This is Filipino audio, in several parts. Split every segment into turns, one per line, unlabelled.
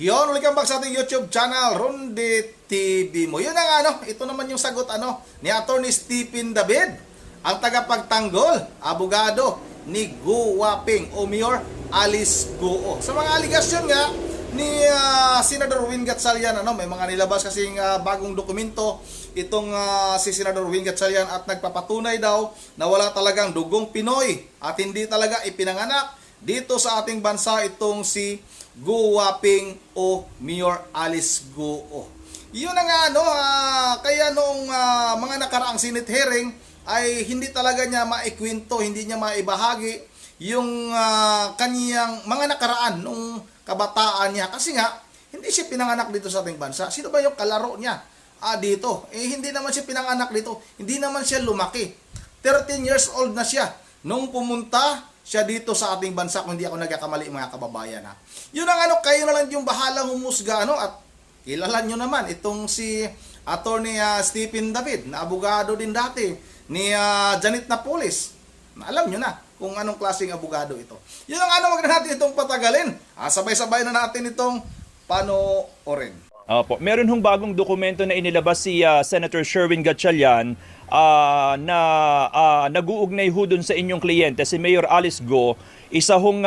Yon, welcome back sa ating YouTube channel, Ronde TV mo. Yun ang ito naman yung sagot ni Attorney Stephen David, ang tagapagtanggol, abogado ni Go Waping o Mayor Alice Goo. Sa mga aligasyon nga ni Senador Win Gatchalian, may mga nilabas kasing bagong dokumento itong si Senador Win Gatchalian at nagpapatunay daw na wala talagang dugong Pinoy at hindi talaga ipinanganak dito sa ating bansa itong si Go Waping o Mayor Alice Goo. Yun na nga kaya noong mga nakaraang Senate hearing ay hindi talaga niya maikwento, hindi niya maibahagi yung kaniyang mga nakaraan nung kabataan niya kasi nga hindi siya pinanganak dito sa ating bansa. Sino ba yung kalaro niya dito? Hindi naman siya pinanganak dito, hindi naman siya lumaki. 13 years old na siya nung pumunta siya dito sa ating bansa, kung hindi ako nagkakamali mga kababayan. Yun ang kayo na lang yung bahalang humusga at kilala nyo naman itong si Attorney Stephen David na abogado din dati ni Janet Napoles. Alam nyo na kung anong klaseng abogado ito. Yun ang wag na natin itong patagalin. Sabay-sabay na natin itong panoorin.
Opo, meron hong bagong dokumento na inilabas si Senator Sherwin Gatchalian na nag-uugnay ho dun sa inyong kliyente, si Mayor Alice Goo, isa hong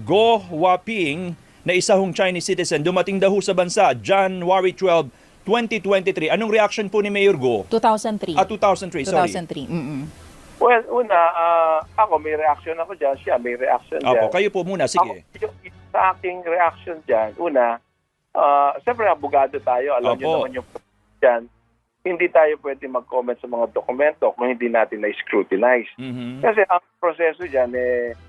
Go Waping na isa hong Chinese citizen. Dumating daw ho sa bansa January 12, 2023. Anong reaction po ni Mayor Goo?
2003.
2003, sorry.
2003.
Well, una, ako may reaction ako dyan, siya may reaction dyan.
Opo, kayo po muna, sige.
Ako, yung sa aking reaction dyan, una, siyempre abogado tayo, alam niyo naman yung dyan, hindi tayo pwede mag-comment sa mga dokumento kung hindi natin na-scrutinize. Kasi ang proseso dyan,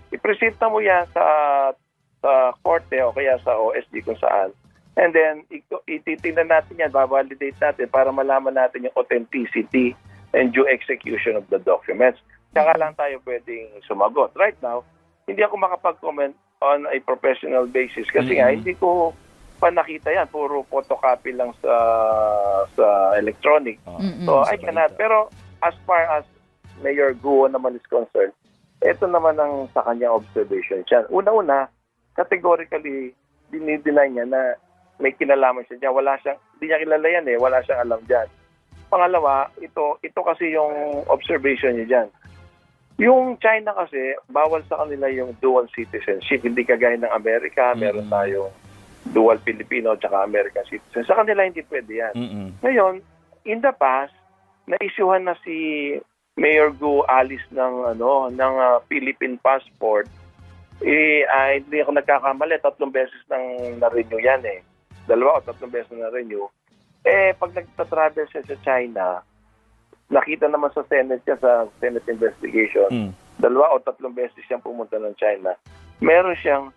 ipresenta mo yan sa korte o kaya sa OSD kung saan. And then, ititingnan natin yan, babalidate natin para malaman natin yung authenticity and due execution of the documents. Saka lang tayo pwedeng sumagot. Right now, hindi ako makapag-comment on a professional basis kasi nga, hindi ko pa nakita yan. Puro photocopy lang sa electronic. So, I cannot. Pero, as far as Mayor Goo naman is concerned, ito naman ang sa kanyang observation siya. Una-una, categorically, dinideny niya na may kinalaman siya dyan. Wala siyang, hindi niya kilala yan wala siyang alam dyan. Pangalawa, ito kasi yung observation niya dyan. Yung China kasi, bawal sa kanila yung dual citizenship. Hindi kagaya ng Amerika, meron tayong dual Filipino at American citizen. Sa kanila hindi pwede yan. Ngayon, in the past, na-issuehan na si Mayor Goo Alice ng Philippine passport. Hindi ako nagkakamali, 3 beses nang na-renew yan 2 o 3 beses na na-renew. Pag nagta-travel siya sa China, nakita naman sa Senate siya, sa Senate investigation, 2 o 3 beses siyang pumunta ng China. Meron siyang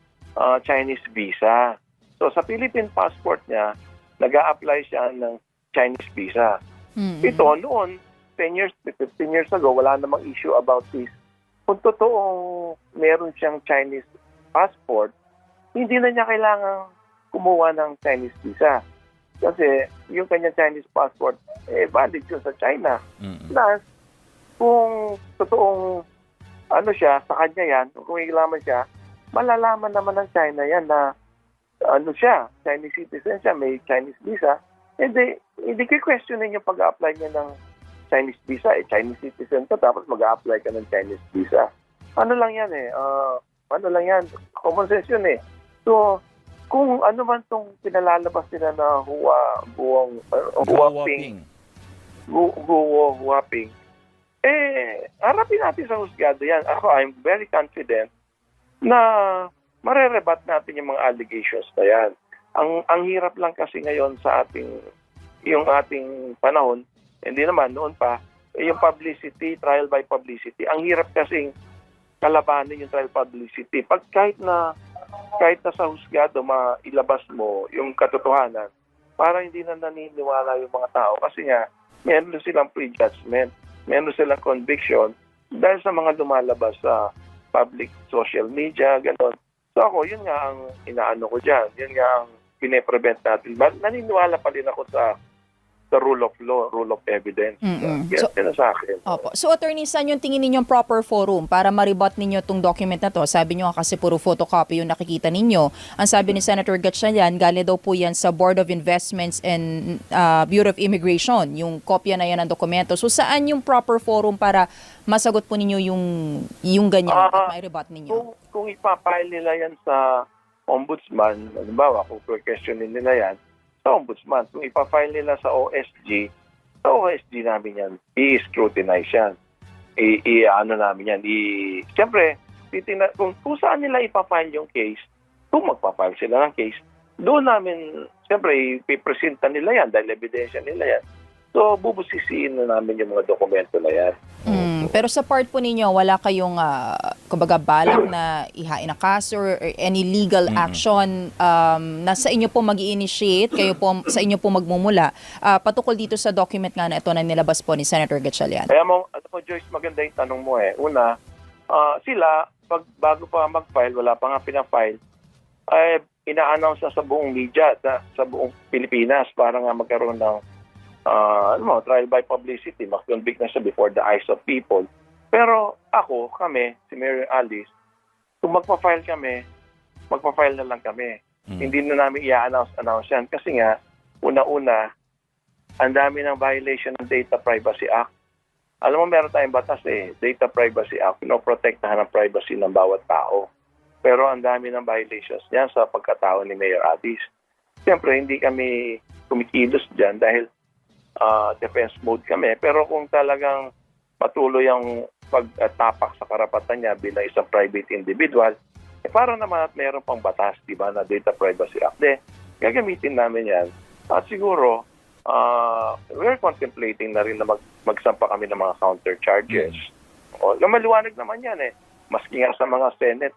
Chinese visa. So sa Philippine passport niya, nag-a-apply siya ng Chinese visa. Ito noon, 10 years, 15 years ago, wala namang issue about this. Kung totoong meron siyang Chinese passport, hindi na niya kailangang kumuha ng Chinese visa. Kasi yung kanyang Chinese passport, valid yun sa China. Plus, kung totoong siya, sa kanya yan, kung ikilaman siya, malalaman naman ng China yan na Chinese citizen siya, may Chinese visa, hindi question yung pag-a-apply niya ng Chinese visa. Chinese citizen ka, tapos mag-a-apply ka ng Chinese visa. Ano lang yan common sense yun So, kung ano man itong pinalalabas nila na Huaping, harapin natin sa husgado yan. Ako, I'm very confident na marerebat natin yung mga allegations na yan. Ang hirap lang kasi ngayon sa yung ating panahon, hindi naman noon pa, yung publicity, trial by publicity. Ang hirap kasing kalabanin yung trial publicity. Kahit na sa husgado mailabas mo yung katotohanan, para hindi na naniniwala yung mga tao. Kasi nga, meron silang prejudgment, meron silang conviction dahil sa mga lumalabas sa public social media, gano'n. So ako, yun nga ang inaano ko dyan. Yun nga ang pine-prevent natin. Naniniwala pa din ako sa the rule of law, rule of evidence. Yan na sa akin.
Opo. So, attorney, saan yung tingin ninyong proper forum para ma-rebut ninyo itong document na to? Sabi nyo nga kasi puro photocopy yung nakikita ninyo. Ang sabi ni Senator Gatchalian, galing daw po yan sa Board of Investments and Bureau of Immigration, yung kopya na yan ng dokumento. So, saan yung proper forum para masagot po ninyo yung ganyan at ma-rebut ninyo?
Kung ipapile nila yan sa ombudsman, halimbawa, kung questionin nila yan, sa ombudsman. Kung ipafile nila sa OSG namin yan, i-scrutinize yan. Ano namin yan, siyempre, kung saan nila ipafile yung case, kung magpafile sila ng case, doon namin, siyempre, ipipresenta nila yan dahil ebidensya nila yan. So, bubusisiin na namin yung mga dokumento na yan.
Pero sa part po ninyo, wala kayong kumbaga balak na ihain na kaso or any legal action na sa inyo po mag-i-initiate, kayo po, sa inyo po magmumula, patukol dito sa document nga na ito na nilabas po ni Senator Gatchalian?
Kaya mo, Joyce, maganda yung tanong mo eh. Una, sila, bago pa mag-file, wala pa nga pinafile, ina-announce na sa buong media, sa buong Pilipinas, para nga magkaroon ng trial by publicity, mag-convict na siya before the eyes of people. Pero kami, si Mayor Alice, kung magpa-file kami, magpa-file na lang kami. Hindi na namin i-announce yan. Kasi nga, una-una, ang dami ng violation ng Data Privacy Act. Alam mo, meron tayong batas Data Privacy Act, pinoprotektahan ang privacy ng bawat tao. Pero ang dami ng violations niyan sa pagkatao ni Mayor Alice. Siyempre, hindi kami kumikilos dyan dahil defense mode kami. Pero kung talagang patuloy ang pagtapak sa karapatan niya bilang isang private individual, para naman at mayroon pang batas, di ba, na Data Privacy Act. Gagamitin namin yan. At siguro, we're contemplating na rin na magsampa kami ng mga counter charges. Maliwanag naman yan Maski nga sa mga Senate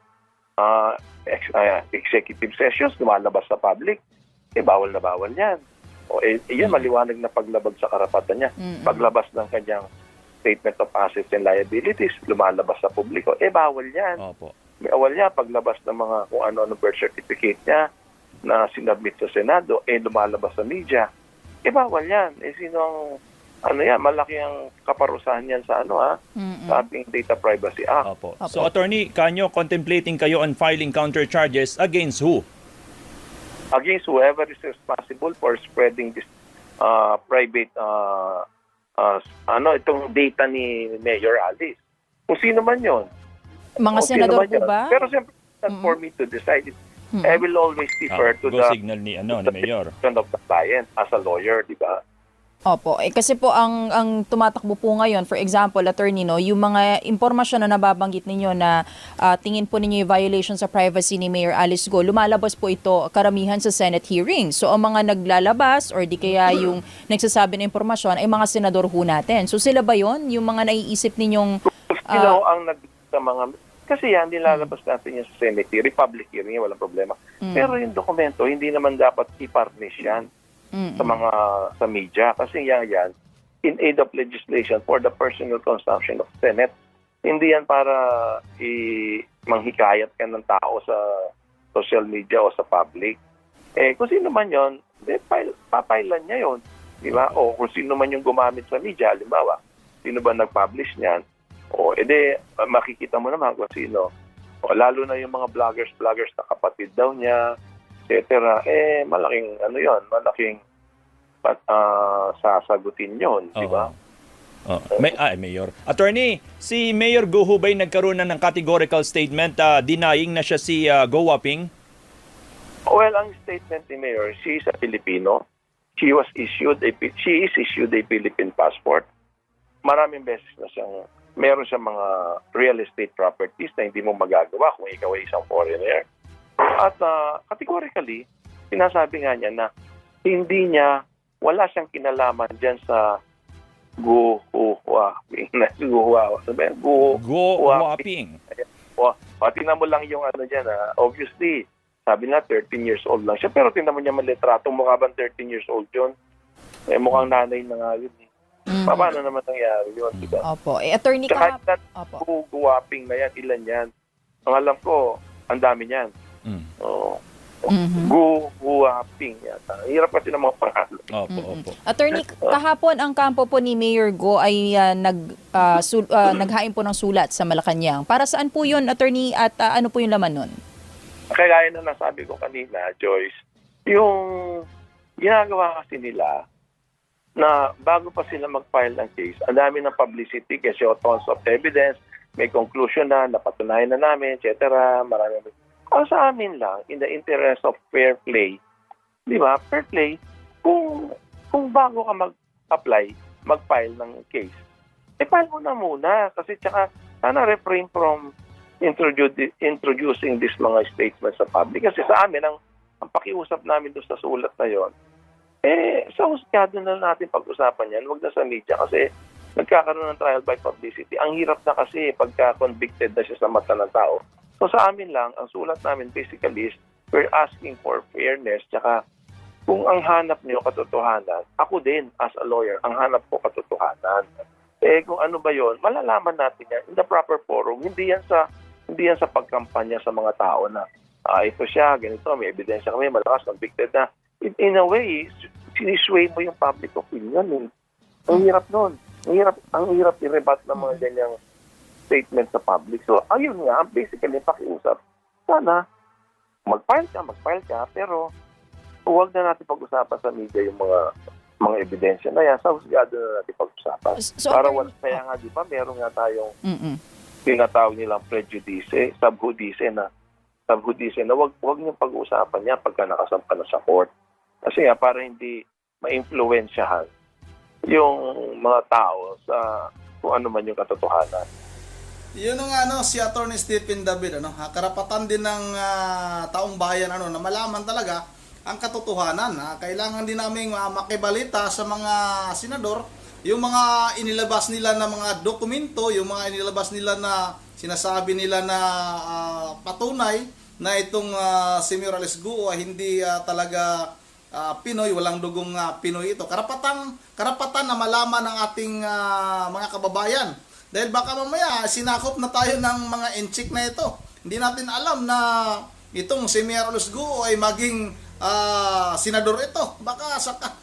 executive sessions, lumalabas sa public, bawal na bawal yan. Iyan maliwanag na paglabag sa karapatan niya. Paglabas ng kanyang statement of assets and liabilities, lumalabas sa publiko. Bawal yan. Bawal yan paglabas ng mga kung ano-ano birth certificate niya na sinubmit sa Senado, lumalabas sa media. Bawal yan. Sino ang, malaki ang kaparusahan yan sa sa ating Data Privacy Act.
So, Attorney, kanyo contemplating kayo on filing counter charges against who?
Against whoever is responsible for spreading this private itong data ni Mayor Alice. Kung sino man yon.
Mga senador po ba?
Pero siyempre, not for me to decide. I will always defer to the
signal ni Mayor
of the client as a lawyer, di ba?
Opo. Kasi po ang tumatakbo po ngayon, for example, attorney, yung mga impormasyon na nababanggit ninyo na tingin po ninyo yung violation sa privacy ni Mayor Alice Go, lumalabas po ito karamihan sa Senate hearings. So ang mga naglalabas or di kaya yung nagsasabi ng impormasyon ay mga senador ho natin. So sila ba yon yung mga naiisip ninyong...
ang sa mga... Kasi yan, nilalabas natin yan sa Senate hearing, public hearing, walang problema. Pero yung dokumento, hindi naman dapat i-publish yan sa media kasi yan in aid of legislation for the personal consumption of Senate. Hindi yan para manghikayat ka ng tao sa social media o sa public. Kung sino man yun, papailan niya yun. Di ba? O kung sino man yung gumamit sa media, halimbawa, sino ba nag-publish niyan? Makikita mo naman kung sino. Lalo na yung mga vloggers na kapatid daw niya, etc. Malaking malaking sasagutin yon, di ba?
Mayor. Attorney, si Mayor Go ba'y nagkaroon na ng categorical statement denying na siya si Go Waping?
Well, ang statement ni Mayor, she is a Filipino. She is issued a Philippine passport. Maraming beses na meron siyang mga real estate properties na hindi mo magagawa kung ikaw ay isang foreigner. At categorically, sinasabi nga niya na wala siyang kinalaman dyan sa Go
Waping.
Tingnan mo lang yung dyan. Obviously, sabi na 13 years old lang siya. Pero tingnan mo niya malitrato. Mukha bang 13 years old yun? Mukhang nanay na nga yun. Paano naman nangyari yun? Diba?
Opo. Attorney ka...
Go Waping na yan, ilan yan? Ang alam ko, ang dami niyan. Guwaping yata. Hirap kasi ng mga pangalan.
Opo.
Attorney, kahapon ang kampo po ni Mayor Go ay naghain po ng sulat sa Malacanang. Para saan po yun, Attorney, at ano po yung laman nun?
Kaya na nasabi ko kanina, Joyce, yung ginagawa kasi nila na bago pa sila mag-file ng case, ang dami ng publicity kasi tons of evidence, may conclusion na, napatunayan na namin, etc. Marami. Ang sa amin lang, in the interest of fair play, di ba, fair play, kung bago ka mag-apply, mag-file ng case, file mo na muna. Kasi tsaka, sana refrain from introducing this mga statements sa public. Kasi sa amin, ang pakiusap namin doon sa sulat na yon, sa husgado na natin pag-usapan yan, wag na sa media kasi nagkakaroon ng trial by publicity. Ang hirap na kasi pagka convicted na siya sa mata ng tao. So sa amin lang, ang sulat namin basically is we're asking for fairness. Tsaka kung ang hanap niyo katotohanan, ako din as a lawyer, ang hanap ko katotohanan. Kung ano ba yon, malalaman natin yan in the proper forum. Hindi yan sa pagkampanya sa mga tao na ito siya, ganito, may ebidensya kami, malakas, convicted na. In a way, sinisway mo yung public opinion. Ang hirap nun. Ang hirap i-rebut ng mga ganyang statement sa public. So, ayun nga, basically, pakiusap. Sana, mag-file ka, pero huwag na natin pag-usapan sa media yung mga ebidensya na yan. Sa husgado na natin pag-usapan.
So,
para kaya nga, di ba, meron nga tayong tinatawag nilang prejudice, subjudice na wag niyong pag-uusapan niya pagka nakasampa na sa court. Kasi nga, para hindi ma-influensyahan yung mga tao sa kung ano man yung katotohanan.
Yun ang si Attorney Stephen David, karapatan din ng taong bayan na malaman talaga ang katotohanan. Kailangan din namin makibalita sa mga senador yung mga inilabas nila na mga dokumento, yung mga inilabas nila na sinasabi nila na patunay na itong si Mayor Alice Go ay hindi talaga Pinoy, walang dugong Pinoy ito. Karapatan na malaman ng ating mga kababayan. Dahil baka mamaya sinakop na tayo ng mga inchik na ito. Hindi natin alam na itong si Mayor Alice Go ay maging senador ito.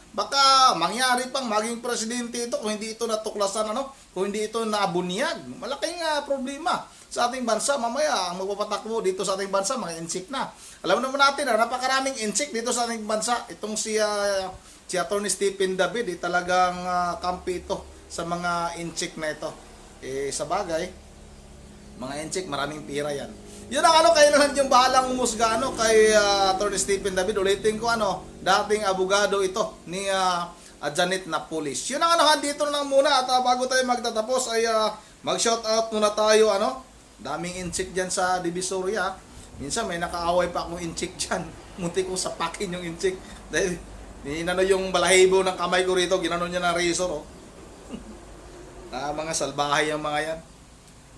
Baka mangyari pang maging presidente ito kung hindi ito natuklasan, kung hindi ito nabunyag. Malaking problema sa ating bansa. Mamaya, ang magpapatakbo dito sa ating bansa, mga insik na. Alam naman natin, napakaraming insik dito sa ating bansa. Itong si Attorney Stephen David, talagang kampi ito sa mga insik na ito. Sa bagay, mga insik, maraming pira yan. Yun ang kayo naman yung bahalang umusga kay Attorney Stephen David. Ulitin ko dating abogado ito ni Janet Napolis. Yun ang dito lang muna at bago tayo magtatapos ay mag-shoutout muna tayo daming inchik dyan sa Divisoria. Minsan may nakaaway pa akong inchik dyan. Munti ko sapakin yung inchik. Dahil yung balahibo ng kamay ko rito, ginano niya na razor. Mga salbahay yung mga yan.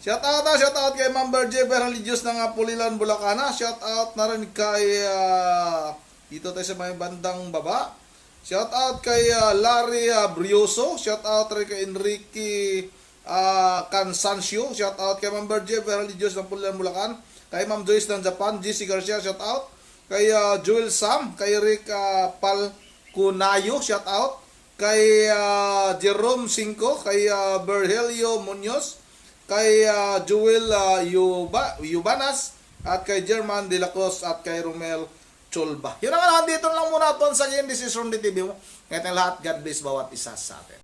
Shoutout kay Ma'am Berje Religious ng Pulilan, Bulacan. Shoutout na rin kay dito tayo sa may bandang baba. Shoutout kay Larry Brioso. Shoutout rin kay Enrique Cansancio. Shoutout kay Ma'am Berje Religious ng Pulilan, Bulacan. Kay Ma'am Joyce ng Japan, GC Garcia. Shoutout kay Joel Sam, kay Rick Palcunayo. Shoutout kay Jerome Cinco, kay Berhelio Munoz, kay Joel Yubanas, at kay German De La Cruz, at kay Romel Cholba. Yun naman, dito lang muna ito sa This is Ron TV mo. Ngayon lahat, God bless bawat isa sa atin.